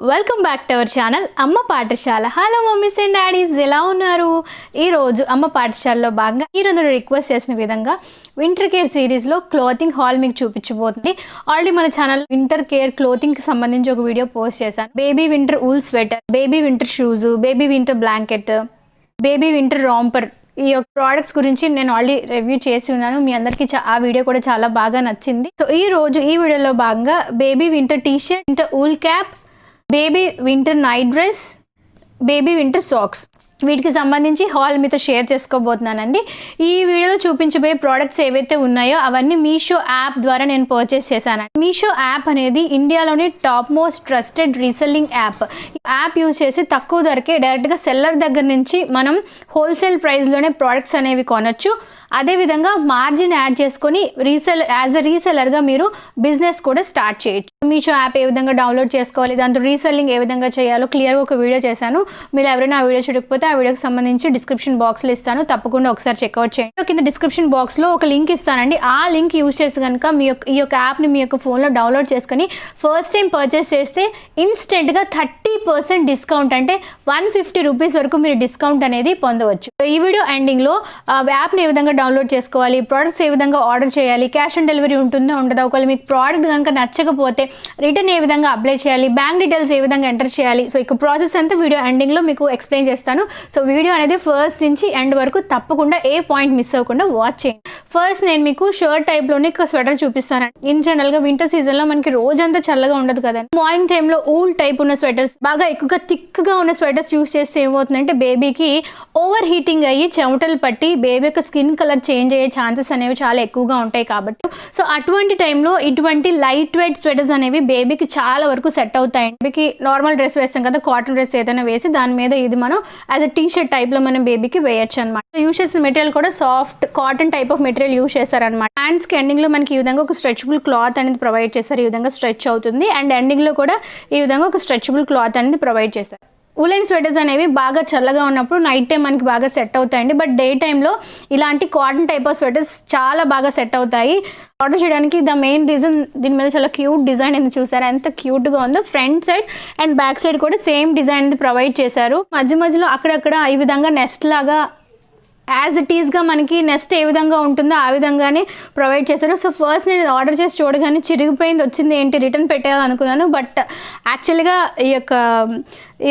Welcome back to our channel అమ్మ పాఠశాల. Hello mummies and daddy's, ఎలా ఉన్నారు? ఈరోజు అమ్మ పాఠశాలలో భాగంగా ఈరోజు రిక్వెస్ట్ చేసిన విధంగా వింటర్ కేర్ సిరీస్లో క్లోతింగ్ హాల్ మీకు చూపించబోతుంది. ఆల్రెడీ మన ఛానల్ వింటర్ కేర్ క్లోతింగ్కి సంబంధించి ఒక వీడియో పోస్ట్ చేశాను. Baby winter wool sweater, baby winter shoes, baby winter blanket, baby winter romper, ఈ యొక్క ప్రోడక్ట్స్ గురించి నేను ఆల్రెడీ రివ్యూ చేసి ఉన్నాను. మీ అందరికీ ఆ వీడియో కూడా చాలా బాగా నచ్చింది. సో ఈ రోజు ఈ వీడియోలో భాగంగా baby winter T shirt, winter wool cap, baby winter night dress, baby winter socks, వీటికి సంబంధించి హాల్ మీతో షేర్ చేసుకోబోతున్నానండి. ఈ వీడియోలో చూపించబోయే ప్రోడక్ట్స్ ఏవైతే ఉన్నాయో అవన్నీ మీషో యాప్ ద్వారా నేను పర్చేస్ చేశాను. మీషో యాప్ అనేది ఇండియాలోని top most trusted reselling app. App use చేసి తక్కువ ధరకే డైరెక్ట్గా సెల్లర్ దగ్గర నుంచి మనం హోల్సేల్ ప్రైస్లోనే ప్రోడక్ట్స్ అనేవి కొనొచ్చు. అదేవిధంగా మార్జిన్ యాడ్ చేసుకొని యాజ్ అ రీసెల్లర్గా మీరు బిజినెస్ కూడా స్టార్ట్ చేయొచ్చు. మీషో యాప్ ఏ విధంగా డౌన్లోడ్ చేసుకోవాలి, దాంతో రీసెల్లింగ్ ఏ విధంగా చేయాలో క్లియర్గా ఒక వీడియో చేశాను. మీరు ఎవరైనా ఆ వీడియో చూడకపోతే ఆ వీడియోకి సంబంధించి డిస్క్రిప్షన్ బాక్స్లో ఇస్తాను, తప్పకుండా ఒకసారి చెక్అవుట్ చేయండి. కింద డిస్క్రిప్షన్ బాక్స్లో ఒక లింక్ ఇస్తానండి. ఆ లింక్ యూజ్ చేస్తే కనుక ఈ యొక్క యాప్ని మీ యొక్క ఫోన్లో డౌన్లోడ్ చేసుకొని ఫస్ట్ టైం పర్చేస్ చేస్తే ఇన్స్టెంట్గా 30% డిస్కౌంట్, అంటే 150 రూపీస్ వరకు మీరు డిస్కౌంట్ అనేది పొందవచ్చు. ఈ వీడియో ఎండింగ్లో యాప్ని ఏ విధంగా డౌన్లోడ్ చేసుకోవాలి, ప్రోడక్ట్స్ ఏ విధంగా ఆర్డర్ చేయాలి, క్యాష్ ఆన్ డెలివరీ ఉంటుందా ఉండదా, ఒకవేళ మీకు ప్రోడక్ట్ కనుక నచ్చకపోతే రిటర్న్ ఏ విధంగా అప్లై చేయాలి, బ్యాంక్ డీటెయిల్స్ ఏ విధంగా ఎంటర్ చేయాలి, సో ఇక ప్రాసెస్ అంతా వీడియో ఎండింగ్లో మీకు ఎక్స్ప్లెయిన్ చేస్తాను. సో వీడియో అనేది ఫస్ట్ నుంచి ఎండ్ వరకు తప్పకుండా ఏ పాయింట్ మిస్ అవ్వకుండా వాచ్ చేయండి. ఫస్ట్ నేను మీకు షర్ట్ టైప్లోనే ఒక స్వెటర్ చూపిస్తాను. ఇన్ జనరల్గా వింటర్ సీజన్లో మనకి రోజంతా చల్లగా ఉండదు కదా, మార్నింగ్ టైంలో ఊల్ టైప్ ఉన్న స్వెటర్స్, బాగా ఎక్కువగా థిక్గా ఉన్న స్వెటర్స్ యూస్ చేస్తే ఏమవుతుందంటే బేబీకి ఓవర్ హీటింగ్ అయ్యి చెమటలు పట్టి బేబీ యొక్క స్కిన్ కలర్ చేంజ్ అయ్యే ఛాన్సెస్ అనేవి చాలా ఎక్కువగా ఉంటాయి. కాబట్టి సో అటువంటి టైంలో ఇటువంటి లైట్ వెయిట్ స్వెటర్స్ అనేవి బేబీకి చాలా వరకు సెట్ అవుతాయి. బేబీకి నార్మల్ డ్రెస్ వేస్తాం కదా, కాటన్ డ్రెస్ ఏదైనా వేసి దాని మీద ఇది మనం యాజ్ అ టీ షర్ట్ టైప్లో మనం బేబీకి వేయచ్చు అనమాట. యూస్ చేసిన మెటీరియల్ కూడా soft cotton type of material use చేశారనమాట. హ్యాండ్స్కి ఎండింగ్లో మనకి ఈ విధంగా ఒక స్ట్రెచబుల్ క్లాత్ అనేది ప్రొవైడ్ చేశారు. ఈ విధంగా స్ట్రెచ్ అవుతుంది. అండ్ ఎండింగ్లో కూడా ఈ విధంగా ఒక స్ట్రెచబుల్ క్లాత్ అనేది ప్రొవైడ్ చేశారు. ఉలెన్ స్వెటర్స్ అనేవి బాగా చల్లగా ఉన్నప్పుడు నైట్ టైం మనకి బాగా సెట్ అవుతాయండి. బట్ డే టైంలో ఇలాంటి కాటన్ టైప్ ఆఫ్ స్వెటర్స్ చాలా బాగా సెట్ అవుతాయి. ఆర్డర్ చేయడానికి ద మెయిన్ రీజన్, దీని మీద చాలా క్యూట్ డిజైన్ అనేది చూసారు, ఎంత క్యూట్గా ఉందో. Front side and back side కూడా సేమ్ డిజైన్ అనేది ప్రొవైడ్ చేశారు. మధ్య మధ్యలో అక్కడక్కడ ఈ విధంగా నెస్ట్ లాగా యాజ్ ఇట్ ఈస్గా మనకి నెక్స్ట్ ఏ విధంగా ఉంటుందో ఆ విధంగానే ప్రొవైడ్ చేశారు. సో ఫస్ట్ నేను ఆర్డర్ చేసి చూడగానే చిరిగిపోయింది, వచ్చింది ఏంటి రిటర్న్ పెట్టాలనుకున్నాను. బట్ యాక్చువల్గా ఈ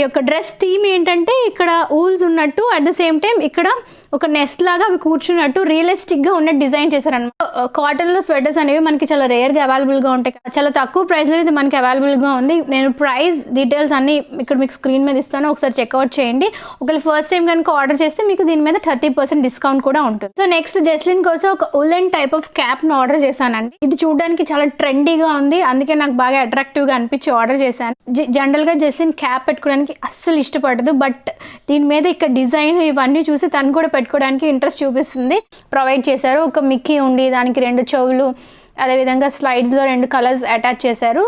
యొక్క డ్రెస్ థీమ్ ఏంటంటే ఇక్కడ ఊల్స్ ఉన్నట్టు, అట్ ద సేమ్ టైం ఇక్కడ ఒక నెస్ట్ లాగా అవి కూర్చున్నట్టు రియలిస్టిక్గా ఉన్న డిజైన్ చేశారనమాట. కాటన్లో స్వెటర్స్ అనేవి మనకి చాలా రేర్గా అవైలబుల్గా ఉంటాయి, చాలా తక్కువ ప్రైస్లో అయితే మనకి అవైలబుల్గా ఉంది. నేను ప్రైస్ డీటెయిల్స్ అన్ని ఇక్కడ మీకు స్క్రీన్ మీద ఇస్తాను, ఒకసారి చెక్అవుట్ చేయండి. ఒకవేళ ఫస్ట్ టైం కనుక ఆర్డర్ చేస్తే మీకు దీని మీద 30% డిస్కౌంట్ కూడా ఉంటుంది. సో నెక్స్ట్ జెస్లిన్ కోసం ఒక ఉలెన్ టైప్ ఆఫ్ క్యాప్ను ఆర్డర్ చేశానండి. ఇది చూడడానికి చాలా ట్రెండీగా ఉంది, అందుకే నాకు బాగా అట్రాక్టివ్గా అనిపించి ఆర్డర్ చేశాను. జనరల్గా జెస్లిన్ క్యాప్ పెట్టుకోవడానికి అస్సలు ఇష్టపడదు, బట్ దీని మీద ఇక్కడ డిజైన్ ఇవన్నీ చూసి తను కూడా పెట్టుకోవడానికి ఇంట్రెస్ట్ చూపిస్తుంది. ప్రొవైడ్ చేశారు. ఒక మిక్కీ ఉండి దానికి 2 చెవులు, అదేవిధంగా స్లైడ్స్లో 2 కలర్స్ అటాచ్ చేశారు.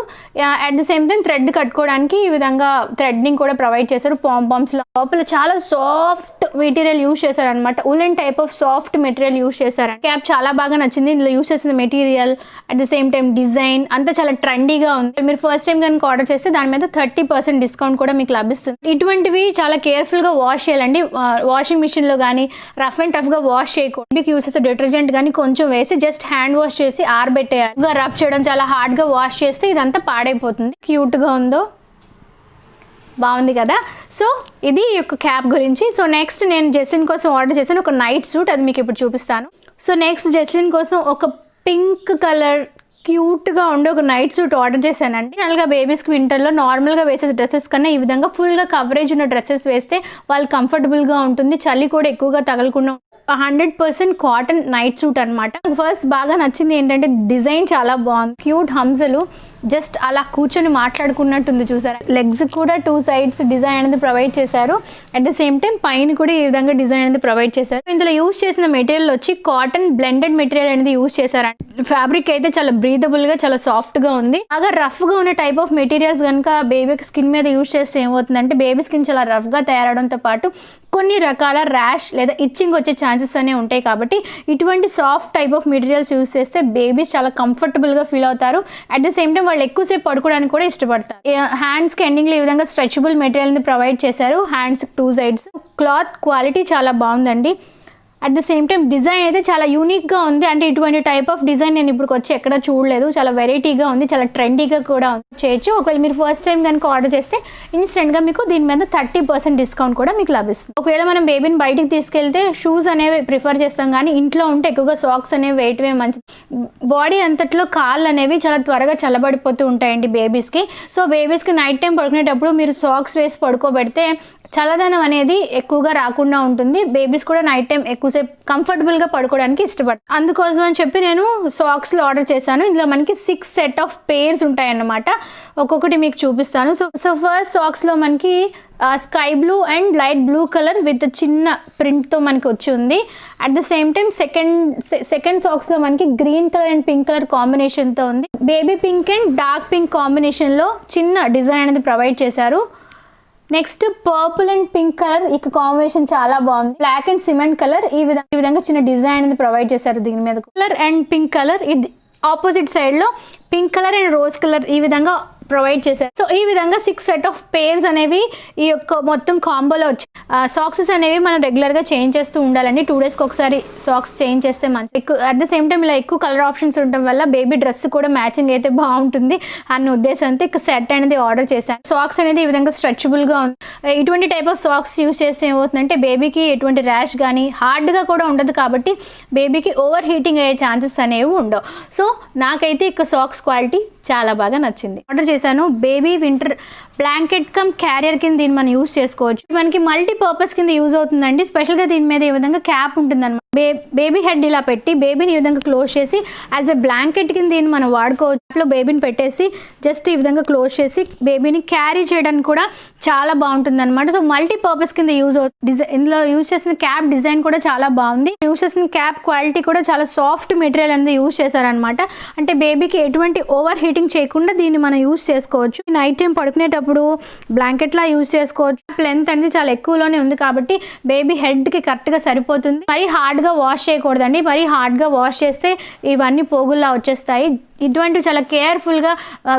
At the same time thread కట్టుకోవడానికి ఈ విధంగా థ్రెడ్నింగ్ కూడా ప్రొవైడ్ చేశారు. పాంపామ్స్ లోపల చాలా సాఫ్ట్ మెటీరియల్ యూస్ చేశారనమాట. Woollen type of soft material use చేశారు. క్యాప్ చాలా బాగా నచ్చింది. ఇందులో యూస్ చేసిన material, at the same time design అంతా చాలా ట్రెండీగా ఉంది. మీరు ఫస్ట్ టైం కనుక ఆర్డర్ చేస్తే దాని మీద 30% డిస్కౌంట్ కూడా మీకు లభిస్తుంది. ఇటువంటివి చాలా కేర్ఫుల్గా వాష్ చేయాలండి. వాషింగ్ మిషన్లో కానీ రఫ్ అండ్ టఫ్గా వాష్ చేయకూడదు. మీకు యూస్ చేసే డిటర్జెంట్ కానీ కొంచెం వేసి జస్ట్ హ్యాండ్ వాష్ చేసి ఆరబెట్టేయాలి. రబ్ చేయడం, చాలా హార్డ్గా వాష్ చేస్తే ఇదంతా పాడైపోతుంది. క్యూట్గా ఉందో, బాగుంది కదా. సో ఇది ఈ యొక్క క్యాప్ గురించి. సో నెక్స్ట్ నేను జెస్లిన్ కోసం ఆర్డర్ చేశాను ఒక నైట్ సూట్, అది మీకు ఇప్పుడు చూపిస్తాను. సో నెక్స్ట్ జెస్లిన్ కోసం ఒక పింక్ కలర్ క్యూట్గా ఉండే ఒక నైట్ సూట్ ఆర్డర్ చేశానండి. జనరల్గా బేబీస్కి వింటర్లో నార్మల్గా వేసే డ్రెస్సెస్ కన్నా ఈ విధంగా ఫుల్గా కవరేజ్ ఉన్న డ్రెస్సెస్ వేస్తే వాళ్ళు కంఫర్టబుల్గా ఉంటుంది, చలి కూడా ఎక్కువగా తగలకుండా. 100% కాటన్ నైట్ సూట్ అనమాట. ఫస్ట్ బాగా నచ్చింది ఏంటంటే డిజైన్ చాలా బాగుంది. క్యూట్ హంసలు జస్ట్ అలా కూర్చొని మాట్లాడుకున్నట్టుంది, చూసారా. లెగ్స్ కూడా 2 sides డిజైన్ అనేది ప్రొవైడ్ చేశారు. అట్ ద సేమ్ టైం పైన కూడా ఈ విధంగా డిజైన్ అనేది ప్రొవైడ్ చేశారు. ఇందులో యూస్ చేసిన మెటీరియల్ వచ్చి కాటన్ బ్లెండెడ్ మెటీరియల్ అనేది యూస్ చేశారండి. ఫ్యాబ్రిక్ అయితే చాలా బ్రీదబుల్గా, చాలా సాఫ్ట్గా ఉంది. బాగా రఫ్గా ఉన్న టైప్ ఆఫ్ మెటీరియల్స్ కనుక బేబీకి స్కిన్ మీద యూస్ చేస్తే ఏమవుతుందంటే బేబీ స్కిన్ చాలా రఫ్గా తయారవడంతో పాటు కొన్ని రకాల ర్యాష్ లేదా ఇచ్చింగ్ వచ్చే ఛాన్సెస్ అనేవి ఉంటాయి. కాబట్టి ఇటువంటి soft type of materials use చేస్తే బేబీస్ చాలా కంఫర్టబుల్గా ఫీల్ అవుతారు. అట్ ద సేమ్ టైం వాళ్ళు ఎక్కువసేపు పడుకోవడానికి కూడా ఇష్టపడతారు. హ్యాండ్స్కి ఎండింగ్లో ఈ విధంగా స్ట్రెచబుల్ మెటీరియల్ని ప్రొవైడ్ చేశారు. హ్యాండ్స్కి 2 సైడ్స్. క్లాత్ క్వాలిటీ చాలా బాగుందండి. At the same time design అయితే చాలా యూనిక్గా ఉంది. అంటే ఇటువంటి టైప్ ఆఫ్ డిజైన్ నేను ఇప్పుడు వచ్చి ఎక్కడ చూడలేదు. చాలా వెరైటీగా ఉంది, చాలా ట్రెండీగా కూడా ఉంది. చేయొచ్చు. ఒకవేళ మీరు ఫస్ట్ టైం కనుక ఆర్డర్ చేస్తే ఇన్స్టెంట్గా మీకు దీని మీద 30% డిస్కౌంట్ కూడా మీకు లభిస్తుంది. ఒకవేళ మనం బేబీని బయటికి తీసుకెళ్తే షూస్ అనేవి ప్రిఫర్ చేస్తాం, కానీ ఇంట్లో ఉంటే ఎక్కువగా సాక్స్ అనేవి వేయటమే మంచిది. బాడీ అంతట్లో కాళ్ళు అనేవి చాలా త్వరగా చల్లబడిపోతూ ఉంటాయండి బేబీస్కి. సో బేబీస్కి నైట్ టైం పడుకునేటప్పుడు మీరు సాక్స్ వేసి పడుకోబెడితే చల్లదనం అనేది ఎక్కువగా రాకుండా ఉంటుంది. బేబీస్ కూడా నైట్ టైం ఎక్కువసేపు కంఫర్టబుల్గా పడుకోవడానికి ఇష్టపడతారు. అందుకోసం అని చెప్పి నేను సాక్స్లో ఆర్డర్ చేశాను. ఇందులో మనకి 6 సెట్ ఆఫ్ పేర్స్ ఉంటాయన్నమాట. ఒక్కొక్కటి మీకు చూపిస్తాను. సో ఫస్ట్ సాక్స్లో మనకి sky blue and light blue colour with చిన్న ప్రింట్తో మనకి వచ్చి ఉంది. At the same time second సాక్స్లో మనకి green colour and pink colour కాంబినేషన్తో ఉంది. Baby pink and dark pink కాంబినేషన్లో చిన్న డిజైన్ అనేది ప్రొవైడ్ చేశారు. Next purple and pink colour, ఇక కాంబినేషన్ చాలా బాగుంది. బ్లాక్ అండ్ సిమెంట్ కలర్, ఈ విధంగా చిన్న డిజైన్ అనేది ప్రొవైడ్ చేశారు. దీని మీద కలర్ అండ్ పింక్ కలర్, ఇది ఆపోజిట్ సైడ్లో pink colour and rose colour ఈ విధంగా ప్రొవైడ్ చేశారు. సో ఈ విధంగా 6 సెట్ ఆఫ్ పేర్స్ అనేవి ఈ యొక్క మొత్తం కాంబోలో వచ్చాయి. సాక్సెస్ అనేవి మనం రెగ్యులర్గా చేంజ్ చేస్తూ ఉండాలండి. 2 డేస్కి ఒకసారి సాక్స్ చేంజ్ చేస్తే మంచిది. అట్ ద సేమ్ టైం ఇలా ఎక్కువ కలర్ ఆప్షన్స్ ఉండటం వల్ల బేబీ డ్రెస్ కూడా మ్యాచింగ్ అయితే బాగుంటుంది అన్న ఉద్దేశంతో ఇక సెట్ అనేది ఆర్డర్ చేశాను. సాక్స్ అనేది ఈ విధంగా స్ట్రెచబుల్గా ఉంది. ఇటువంటి టైప్ ఆఫ్ సాక్స్ యూస్ చేస్తే ఏమవుతుందంటే బేబీకి ఎటువంటి ర్యాష్ కానీ హార్డ్గా కూడా ఉండదు, కాబట్టి బేబీకి ఓవర్ హీటింగ్ అయ్యే ఛాన్సెస్ అనేవి ఉండవు. సో నాకైతే ఇక సాక్స్ క్వాలిటీ చాలా బాగా నచ్చింది. ఆర్డర్ చేశాను. Baby winter blanket come carrier కింద దీన్ని మనం యూస్ చేసుకోవచ్చు. మనకి మల్టీపర్పస్ కింద యూజ్ అవుతుందండి. స్పెషల్గా దీని మీద ఈ విధంగా క్యాప్ ఉంటుందన్నమాట. బేబీ హెడ్ ఇలా పెట్టి బేబీని ఈ విధంగా క్లోజ్ చేసి యాజ్ ఎ బ్లాంకెట్ కింద దీన్ని మనం వాడుకోవచ్చు. బేబీని పెట్టేసి జస్ట్ ఈ విధంగా క్లోజ్ చేసి బేబీని క్యారీ చేయడానికి కూడా చాలా బాగుంటుంది అనమాట. సో మల్టీపర్పస్ కింద యూజ్ అవుతుంది. ఇందులో యూజ్ చేసిన క్యాప్ డిజైన్ కూడా చాలా బాగుంది. యూజ్ చేసిన క్యాప్ క్వాలిటీ కూడా చాలా సాఫ్ట్ మెటీరియల్ అనేది యూజ్ చేశారనమాట. అంటే బేబీకి ఎటువంటి ఓవర్ హీటింగ్ చేయకుండా దీన్ని మనం యూజ్ చేసుకోవచ్చు. నైట్ టైం పడుకునేటప్పుడు బ్లాంకెట్లా యూజ్ చేసుకోవచ్చు. లెంత్ అనేది చాలా ఎక్కువలోనే ఉంది కాబట్టి బేబీ హెడ్కి కరెక్ట్గా సరిపోతుంది. మరీ హార్డ్గా వాష్ చేయకూడదండి. మరీ హార్డ్గా వాష్ చేస్తే ఇవన్నీ పోగుల్లా వచ్చేస్తాయి. ఇటువంటి చాలా కేర్ఫుల్గా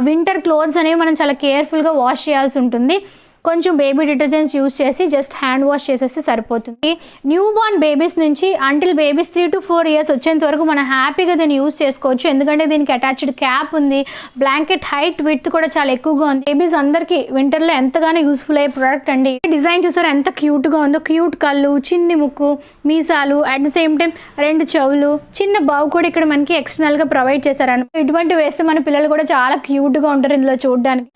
వింటర్ క్లోత్స్ అనేవి మనం చాలా కేర్ఫుల్గా వాష్ చేయాల్సి ఉంటుంది. కొంచెం బేబీ డిటర్జెంట్స్ యూస్ చేసి జస్ట్ హ్యాండ్ వాష్ చేసేస్తే సరిపోతుంది. న్యూ బోర్న్ బేబీస్ నుంచి అంటిల్ బేబీస్ 3 to 4 years వచ్చేంత వరకు మనం హ్యాపీగా దీన్ని యూస్ చేసుకోవచ్చు. ఎందుకంటే దీనికి అటాచ్డ్ క్యాప్ ఉంది. బ్లాంకెట్ హైట్ విడ్త్ కూడా చాలా ఎక్కువగా ఉంది. బేబీస్ అందరికీ వింటర్లో ఎంతగానో యూస్ఫుల్ అయ్యే ప్రోడక్ట్ అండి. డిజైన్ చూసారు ఎంత క్యూట్గా ఉందో. క్యూట్ కళ్ళు, చిన్ని ముక్కు, మీసాలు, అట్ ద సేమ్ టైం 2 చెవులు, చిన్న బావు కూడా ఇక్కడ మనకి ఎక్స్టర్నల్గా ప్రొవైడ్ చేశారన్నమాట. ఇటువంటి వేస్తే మన పిల్లలు కూడా చాలా క్యూట్గా ఉంటారు ఇందులో చూడడానికి.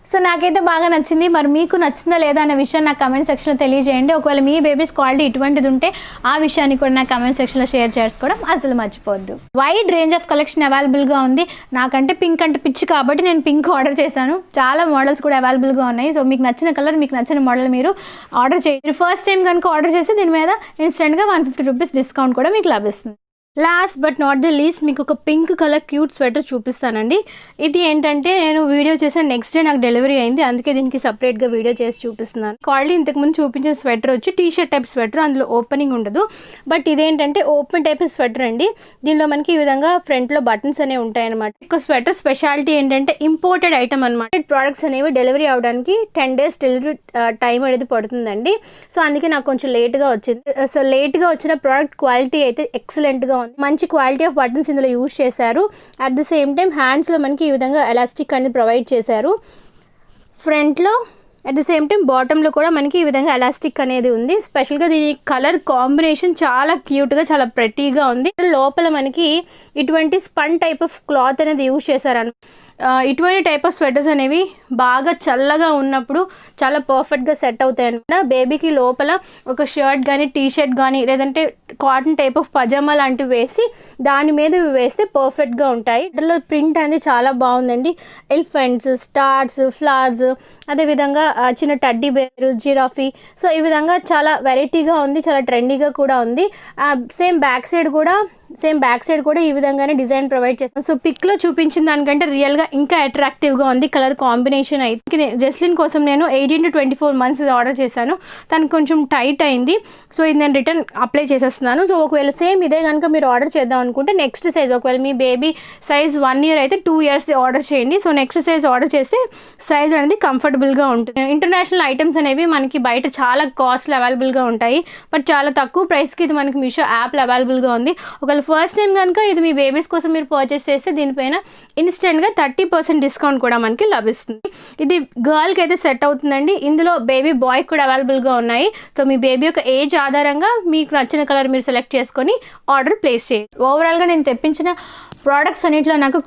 సో నాకైతే బాగా నచ్చింది. మరి మీకు నచ్చిందా లేదా అనే విషయం నాకు కమెంట్ సెక్షన్లో తెలియజేయండి. ఒకవేళ మీ బేబీస్ క్వాలిటీ ఇటువంటిది ఉంటే ఆ విషయాన్ని కూడా నాకు కమెంట్ సెక్షన్లో షేర్ చేసుకోవడం అసలు మర్చిపోవద్దు. వైడ్ రేంజ్ ఆఫ్ కలెక్షన్ అవైలబుల్గా ఉంది. నాకంటే పింక్ అంటే పిచ్చి కాబట్టి నేను పింక్ ఆర్డర్ చేశాను. చాలా మోడల్స్ కూడా అవైలబుల్గా ఉన్నాయి. సో మీకు నచ్చిన కలర్, మీకు నచ్చిన మోడల్ మీరు ఆర్డర్ చేయండి. ఫస్ట్ టైం కనుక ఆర్డర్ చేస్తే దీని మీద ఇన్స్టెంట్గా 150 రూపీస్ డిస్కౌంట్ కూడా మీకు లభిస్తుంది. Last but not the least మీకు ఒక పింక్ కలర్ క్యూట్ స్వెటర్ చూపిస్తానండి. ఇది ఏంటంటే నేను వీడియో చేసిన నెక్స్ట్ డే నాకు డెలివరీ అయింది, అందుకే దీనికి సపరేట్గా వీడియో చేసి చూపిస్తున్నాను. క్వాలిటీ ఇంతకుముందు చూపించిన స్వెటర్ వచ్చి టీ-షర్ట్ టైప్ స్వెటర్, అందులో ఓపెనింగ్ ఉండదు. బట్ ఇదేంటంటే ఓపెన్ టైప్ స్వెటర్ అండి. దీనిలో మనకి ఈ విధంగా ఫ్రంట్లో బటన్స్ అనేవి ఉంటాయన్నమాట. ఒక స్వెటర్ స్పెషాలిటీ ఏంటంటే ఇంపోర్టెడ్ ఐటమ్ అనమాట. ప్రోడక్ట్స్ అనేవి డెలివరీ అవడానికి 10 days డెలివరీ టైం అనేది పడుతుందండి. సో అందుకే నాకు కొంచెం లేట్గా వచ్చింది. సో లేట్గా వచ్చిన ప్రోడక్ట్ క్వాలిటీ అయితే ఎక్సలెంట్గా ఉంది. మంచి క్వాలిటీ ఆఫ్ బటన్స్ ఇందులో యూజ్ చేశారు. అట్ ద సేమ్ టైం హ్యాండ్స్లో మనకి ఈ విధంగా ఎలాస్టిక్ అనేది ప్రొవైడ్ చేశారు. ఫ్రంట్లో అట్ ద సేమ్ టైం బాటంలో కూడా మనకి ఈ విధంగా ఎలాస్టిక్ అనేది ఉంది. స్పెషల్గా దీని కలర్ కాంబినేషన్ చాలా క్యూట్గా, చాలా ప్రెట్టీగా ఉంది. లోపల మనకి ఇటువంటి స్పన్ టైప్ ఆఫ్ క్లాత్ అనేది యూజ్ చేశారన్నమాట. ఇటువంటి టైప్ ఆఫ్ స్వెటర్స్ అనేవి బాగా చల్లగా ఉన్నప్పుడు చాలా పర్ఫెక్ట్గా సెట్ అవుతాయి అనమాట. బేబీకి లోపల ఒక షర్ట్ కానీ, టీ-షర్ట్ కానీ, లేదంటే కాటన్ టైప్ ఆఫ్ పజామా లాంటివి వేసి దాని మీద వేస్తే పర్ఫెక్ట్గా ఉంటాయి. ఇందులో ప్రింట్ అనేది చాలా బాగుందండి. ఎలిఫెంట్స్, స్టార్స్, ఫ్లవర్స్, అదేవిధంగా చిన్న టడ్డీ బేర్, జిరాఫీ. సో ఈ విధంగా చాలా వెరైటీగా ఉంది, చాలా ట్రెండీగా కూడా ఉంది. సేమ్ బ్యాక్ సైడ్ కూడా సేమ్ బ్యాక్ సైడ్ కూడా ఈ విధంగానే డిజైన్ ప్రొవైడ్ చేస్తాం. సో పిక్లో చూపించిన దానికంటే రియల్గా ఇంకా అట్రాక్టివ్గా ఉంది కలర్ కాంబినేషన్ అయితే. జెస్లిన్ కోసం నేను 18 to 24 months ఆర్డర్ చేశాను. తనకు కొంచెం టైట్ అయింది. సో ఇది నేను రిటర్న్ అప్లై చేసేస్తున్నాను. సో ఒకవేళ సేమ్ ఇదే కనుక మీరు ఆర్డర్ చేద్దాం అనుకుంటే నెక్స్ట్ సైజ్, ఒకవేళ మీ బేబీ సైజ్ 1 year అయితే 2 years ఆర్డర్ చేయండి. సో నెక్స్ట్ సైజ్ ఆర్డర్ చేస్తే సైజ్ అనేది కంఫర్టబుల్గా ఉంటుంది. ఇంటర్నేషనల్ ఐటమ్స్ అనేవి మనకి బయట చాలా కాస్ట్లు అవైలబుల్గా ఉంటాయి. బట్ చాలా తక్కువ ప్రైస్కి ఇది మనకి మీషో యాప్లో అవైలబుల్గా ఉంది. ఒకవేళ ఫస్ట్ టైం కనుక ఇది మీ బేబీస్ కోసం మీరు పర్చేస్ చేస్తే దీనిపైన ఇన్స్టెంట్గా 30% డిస్కౌంట్ కూడా మనకి లభిస్తుంది. ఇది గర్ల్కి అయితే సెట్ అవుతుందండి. ఇందులో బేబీ బాయ్ కూడా అవైలబుల్గా ఉన్నాయి. సో మీ బేబీ యొక్క ఏజ్ ఆధారంగా మీకు నచ్చిన కలర్ మీరు సెలెక్ట్ చేసుకొని ఆర్డర్ ప్లేస్ చేయండి. ఓవరాల్గా నేను తెప్పించిన ప్రోడక్ట్స్ అన్నింటిలో నాకు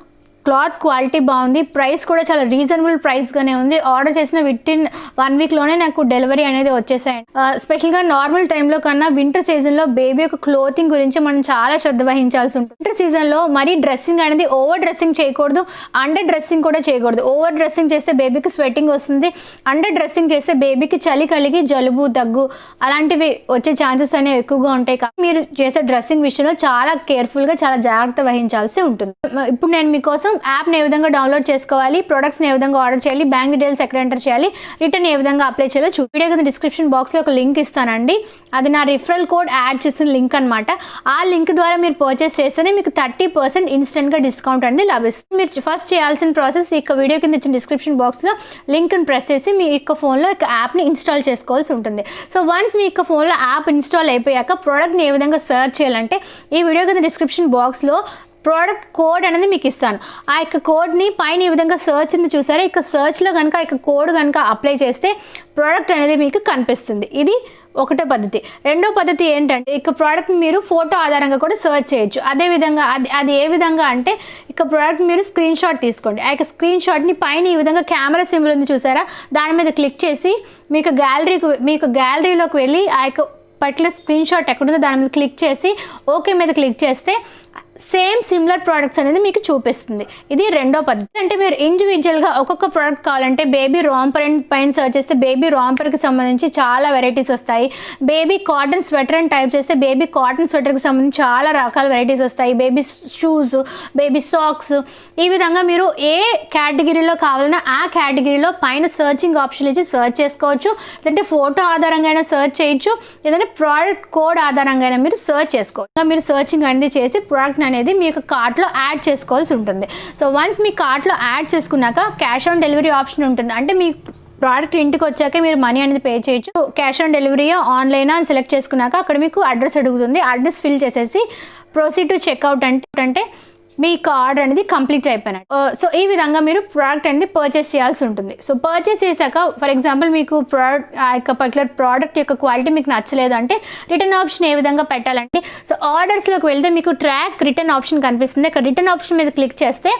క్లాత్ క్వాలిటీ బాగుంది, ప్రైస్ కూడా చాలా రీజనబుల్ ప్రైస్గానే ఉంది. ఆర్డర్ చేసిన వితిన్ 1 weekలోనే నాకు డెలివరీ అనేది వచ్చేసాయండి. స్పెషల్గా నార్మల్ టైంలో కన్నా వింటర్ సీజన్లో బేబీ యొక్క క్లోతింగ్ గురించి మనం చాలా శ్రద్ధ వహించాల్సి ఉంటుంది. వింటర్ సీజన్లో మరీ డ్రెస్సింగ్ అనేది ఓవర్ డ్రెస్సింగ్ చేయకూడదు, అండర్ డ్రెస్సింగ్ కూడా చేయకూడదు. ఓవర్ డ్రెస్సింగ్ చేస్తే బేబీకి స్వెట్టింగ్ వస్తుంది, అండర్ డ్రెస్సింగ్ చేస్తే బేబీకి చలి కలిగి జలుబు దగ్గు అలాంటివి వచ్చే ఛాన్సెస్ అనేవి ఎక్కువగా ఉంటాయి. కాబట్టి మీరు చేసే డ్రెస్సింగ్ విషయంలో చాలా కేర్ఫుల్గా చాలా జాగ్రత్త వహించాల్సి ఉంటుంది. ఇప్పుడు నేను మీకోసం యాప్ని ఏ విధంగా డౌన్లోడ్ చేసుకోవాలి, ప్రొడక్ట్స్ని ఏ విధంగా ఆర్డర్ చేయాలి, బ్యాంక్ డీటెయిల్స్ ఎక్కడ ఎంటర్ చేయాలి, రిటర్న్ ఏ విధంగా అప్లై చేయాలో వీడియో కింద డిస్క్రిప్షన్ బాక్స్లో ఒక లింక్ ఇస్తానండి. అది నా రిఫరల్ కోడ్ యాడ్ చేసిన లింక్ అనమాట. ఆ లింక్ ద్వారా మీరు పర్చేస్ చేస్తేనే మీకు 30% ఇన్స్టెంట్గా డిస్కౌంట్ అనేది లభిస్తుంది. మీరు ఫస్ట్ చేయాల్సిన ప్రాసెస్ ఇక వీడియో కింద ఇచ్చిన డిస్క్రిప్షన్ బాక్స్లో లింక్ని ప్రెస్ చేసి మీ యొక్క ఫోన్లో ఒక యాప్ని ఇన్స్టాల్ చేసుకోవాల్సి ఉంటుంది. సో వన్స్ మీ యొక్క ఫోన్లో యాప్ ఇన్స్టాల్ అయిపోయాక ప్రోడక్ట్ని ఏ విధంగా సెర్చ్ చేయాలంటే ఈ వీడియో కింద డిస్క్రిప్షన్ బాక్స్లో ప్రోడక్ట్ కోడ్ అనేది మీకు ఇస్తాను. ఆ యొక్క కోడ్ని పైన ఈ విధంగా సర్చ్ ఉంది చూసారా, ఇక సర్చ్లో కనుక ఈ కోడ్ కనుక అప్లై చేస్తే ప్రోడక్ట్ అనేది మీకు కనిపిస్తుంది. ఇది ఒకటో పద్ధతి. రెండో పద్ధతి ఏంటంటే ఇక ప్రోడక్ట్ని మీరు ఫోటో ఆధారంగా కూడా సర్చ్ చేయొచ్చు. అదేవిధంగా అది ఏ విధంగా అంటే ఇక ప్రోడక్ట్ మీరు స్క్రీన్ షాట్ తీసుకోండి. ఆ యొక్క స్క్రీన్ షాట్ని పైన ఈ విధంగా కెమెరా సింబల్ ఉంది చూసారా, దాని మీద క్లిక్ చేసి మీకు గ్యాలరీలోకి వెళ్ళి ఆ యొక్క పర్టికులర్ స్క్రీన్ షాట్ ఎక్కడుందో దాని మీద క్లిక్ చేసి ఓకే మీద క్లిక్ చేస్తే సేమ్ సిమిలర్ ప్రోడక్ట్స్ అనేది మీకు చూపిస్తుంది. ఇది రెండో పద్ధతి. అంటే మీరు ఇండివిజువల్గా ఒక్కొక్క ప్రోడక్ట్ కావాలంటే బేబీ రాంపర్ పైన సర్చ్ చేస్తే బేబీ రాంపర్కి సంబంధించి చాలా వెరైటీస్ వస్తాయి. బేబీ కాటన్ స్వెటర్ అని టైప్ చేస్తే బేబీ కాటన్ స్వెటర్కి సంబంధించి చాలా రకాల వెరైటీస్ వస్తాయి. బేబీ షూస్, బేబీ సాక్స్, ఈ విధంగా మీరు ఏ కేటగిరీలో కావాలన్నా ఆ కేటగిరీలో పైన సర్చింగ్ ఆప్షన్ ఇచ్చి సర్చ్ చేసుకోవచ్చు. లేదంటే ఫోటో ఆధారంగా అయినా సర్చ్ చేయొచ్చు, లేదంటే ప్రోడక్ట్ కోడ్ ఆధారంగా అయినా మీరు సర్చ్ చేసుకోవచ్చు. మీరు సర్చింగ్ అనేది చేసి ప్రోడక్ట్ అనేది మీ యొక్క కార్ట్లో యాడ్ చేసుకోవాల్సి ఉంటుంది. సో వన్స్ మీ కార్ట్లో యాడ్ చేసుకున్నాక క్యాష్ ఆన్ డెలివరీ ఆప్షన్ ఉంటుంది. అంటే మీ ప్రోడక్ట్ ఇంటికి వచ్చాక మీరు మనీ అనేది పే చేయొచ్చు. క్యాష్ ఆన్ డెలివరీయా ఆన్లైనా అని సెలెక్ట్ చేసుకున్నాక అక్కడ మీకు అడ్రస్ అడుగుతుంది. అడ్రస్ ఫిల్ చేసేసి ప్రొసీడ్ టు చెక్అవుట్ అంటే మీకు ఆర్డర్ అనేది కంప్లీట్ అయిపోయినట్టు. సో ఈ విధంగా మీరు ప్రోడక్ట్ అనేది పర్చేస్ చేయాల్సి ఉంటుంది. సో పర్చేస్ చేశాక ఫర్ ఎగ్జాంపుల్ మీకు ప్రోడక్ట్ ఆ యొక్క పర్టికులర్ ప్రోడక్ట్ యొక్క క్వాలిటీ మీకు నచ్చలేదు అంటే రిటర్న్ ఆప్షన్ ఏ విధంగా పెట్టాలంటే సో ఆర్డర్స్లోకి వెళ్తే మీకు ట్రాక్ రిటర్న్ ఆప్షన్ కనిపిస్తుంది. ఇక్కడ రిటర్న్ ఆప్షన్ మీద క్లిక్ చేస్తే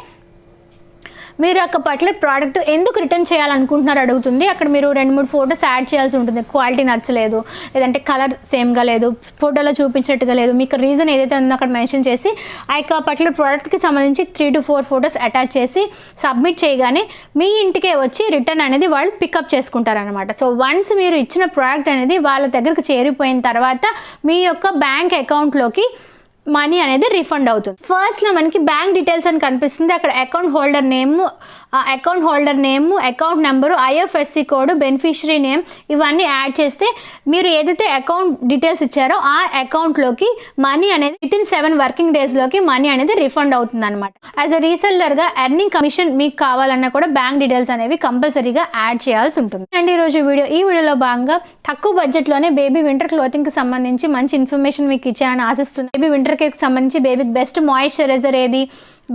మీరు ఒక పర్టికులర్ ప్రోడక్ట్ ఎందుకు రిటర్న్ చేయాలనుకుంటున్నారు అడుగుతుంది. అక్కడ మీరు 2-3 ఫొటోస్ యాడ్ చేయాల్సి ఉంటుంది. క్వాలిటీ నచ్చలేదు, లేదంటే కలర్ సేమ్గా లేదు, ఫోటోలో చూపించినట్టుగా లేదు, మీకు రీజన్ ఏదైతే ఉందో అక్కడ మెన్షన్ చేసి ఆ యొక్క పర్టికులర్ ప్రోడక్ట్కి సంబంధించి 3 to 4 ఫొటోస్ అటాచ్ చేసి సబ్మిట్ చేయగానే మీ ఇంటికే వచ్చి రిటర్న్ అనేది వాళ్ళు పికప్ చేసుకుంటారనమాట. సో వన్స్ మీరు ఇచ్చిన ప్రోడక్ట్ అనేది వాళ్ళ దగ్గరకు చేరిపోయిన తర్వాత మీ యొక్క బ్యాంక్ అకౌంట్లోకి మనీ అనేది రిఫండ్ అవుతుంది. ఫస్ట్లో మనకి బ్యాంక్ డీటెయిల్స్ అని కనిపిస్తుంది. అక్కడ account holder name, account number, IFSC code, beneficiary name ఇవన్నీ యాడ్ చేస్తే మీరు ఏదైతే అకౌంట్ డీటెయిల్స్ ఇచ్చారో ఆ అకౌంట్లోకి మనీ అనేది వితిన్ 7 working daysలోకి మనీ అనేది రిఫండ్ అవుతుంది అనమాట. యాజ్ అ రీసెల్లర్గా ఎర్నింగ్ కమిషన్ మీకు కావాలన్నా కూడా బ్యాంక్ డీటెయిల్స్ అనేవి కంపల్సరీగా యాడ్ చేయాల్సి ఉంటుంది. అండ్ ఈ వీడియోలో భాగంగా తక్కువ బడ్జెట్లోనే బేబీ వింటర్ క్లోతింగ్కి సంబంధించి మంచి ఇన్ఫర్మేషన్ మీకు ఇచ్చానని ఆశిస్తున్నాను. బేబీ వింటర్ కేర్కి సంబంధించి బేబీకి బెస్ట్ మాయిశ్చరైజర్ ఏది,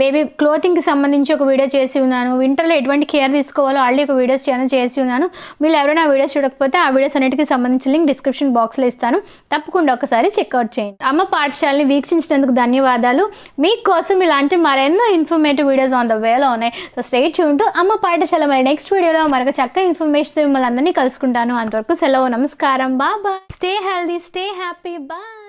బేబీ క్లోతింగ్కి సంబంధించి ఒక వీడియో చేసి ఉన్నాను. వింటర్లో ఎటువంటి కేర్ తీసుకోవాలో ఆల్రెడీ ఒక వీడియోస్ చేసి ఉన్నాను. మీరు ఎవరైనా వీడియోస్ చూడకపోతే ఆ వీడియోస్ అన్నిటికీ సంబంధించిన లింక్ డిస్క్రిప్షన్ బాక్స్లో ఇస్తాను. తప్పకుండా ఒకసారి చెక్అవుట్ చేయండి. అమ్మ పాఠశాలని వీక్షించినందుకు ధన్యవాదాలు. మీకోసం ఇలాంటి మరెన్నో ఇన్ఫర్మేటివ్ వీడియోస్ ఆన్ ద వేలో ఉన్నాయి. సో స్టే ట్యూన్ టు అమ్మ పాఠశాల. మరి నెక్స్ట్ వీడియోలో మరొక చక్కని ఇన్ఫర్మేషన్ మిమ్మల్ని అందరినీ కలుసుకుంటాను. అంతవరకు సెలవు, నమస్కారం, bye. Stay healthy, stay happy, bye.